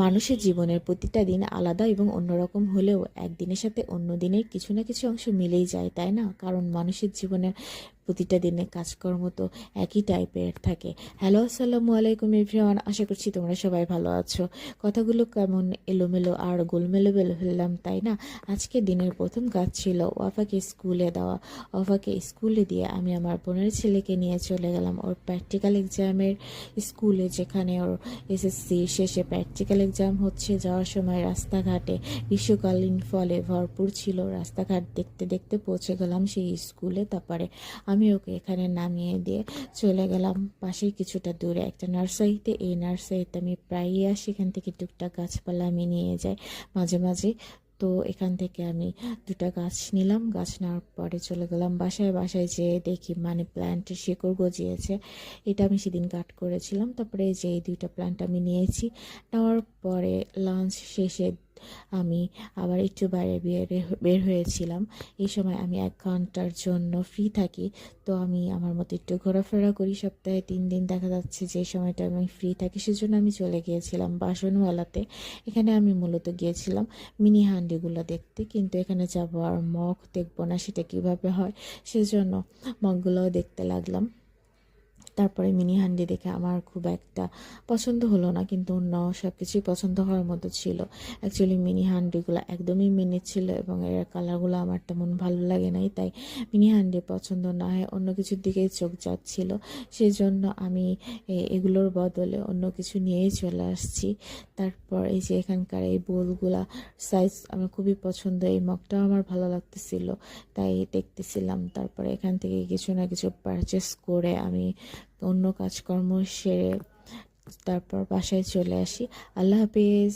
মানুষের জীবনের প্রতিটা দিন আলাদা এবং অন্যরকম হলেও একদিনের সাথে অন্য দিনের কিছু না কিছু অংশ মিলেই যায়, তাই না? কারণ মানুষের জীবনের প্রতিটা দিনে কাজকর্ম তো একই টাইপের থাকে। হ্যালো, আসসালামু আলাইকুম এভরিওয়ান, আশা করছি তোমরা সবাই ভালো আছো। কথাগুলো কেমন এলোমেলো আর গোলমেলো ফেললাম, তাই না? আজকে দিনের প্রথম কাজ ছিল ওয়াফাকে স্কুলে দেওয়া। ওয়াফাকে স্কুলে দিয়ে আমি আমার বোনের ছেলেকে নিয়ে চলে গেলাম ওর প্র্যাকটিক্যাল এক্সামের স্কুলে, যেখানে ওর এসএসসি শেষে প্র্যাকটিক্যাল এক্সাম হচ্ছে। যাওয়ার সময় রাস্তাঘাটে গ্রীষ্মকালীন ফলে ভরপুর ছিল। রাস্তাঘাট দেখতে দেখতে পৌঁছে গেলাম সেই স্কুলে। তারপরে আমি ওকে এখানে নামিয়ে দিয়ে চলে গেলাম পাশেই কিছুটা দূরে একটা নার্সারিতে। এই নার্সারিতে আমি প্রায়ই আসি, এখান থেকে টুকটাক গাছপালা আমি নিয়ে যাই মাঝে মাঝে। তো এখান থেকে আমি দুটা গাছ নিলাম। গাছ নেওয়ার পরে চলে গেলাম বাসায়। বাসায় যেয়ে দেখি মানি প্ল্যান্টের শিকড় গজিয়েছে। এটা আমি সেদিন কাট করেছিলাম। তারপরে এই যে এই দুইটা প্ল্যান্ট আমি নিয়েছি। নেওয়ার পরে লাঞ্চ শেষে আমি আবার একটু বাইরে বের হয়েছিলাম। এই সময় আমি 1 ঘন্টার জন্য ফ্রি থাকি। তো আমি আমার মতো একটু ঘোরাফেরা করি। সপ্তাহে 3 দিন দেখা যাচ্ছে যে সময়টা আমি ফ্রি থাকি, সেজন্য আমি চলে গিয়েছিলাম বাসনওয়ালাতে। এখানে আমি মূলত গিয়েছিলাম মিনি হান্ডিগুলো দেখতে, কিন্তু এখানে যাবো আর মগ দেখবো না সেটা কিভাবে হয়, সেজন্য মগগুলোও দেখতে লাগলাম। তারপরে মিনি হান্ডি দেখে আমার খুব একটা পছন্দ হলো না, কিন্তু অন্য সব কিছুই পছন্দ হওয়ার মতো ছিল। অ্যাকচুয়ালি মিনি হান্ডিগুলো একদমই মিনি ছিল এবং এর কালারগুলো আমার তেমন ভালো লাগে নাই, তাই মিনি হান্ডি পছন্দ না হয় অন্য কিছুর দিকেই চোখ যাচ্ছিল। সেই জন্য আমি এগুলোর বদলে অন্য কিছু নিয়েই চলে আসছি। তারপর এই যে এখানকার এই বোলগুলা সাইজ আমার খুবই পছন্দ, এই মগটাও আমার ভালো লাগতেছিল, তাই দেখতেছিলাম। তারপরে এখান থেকে কিছু না কিছু পারচেস করে আমি অন্য কাজকর্ম সেরে তারপর বাসায় চলে আসি। আল্লাহ হাফিজ।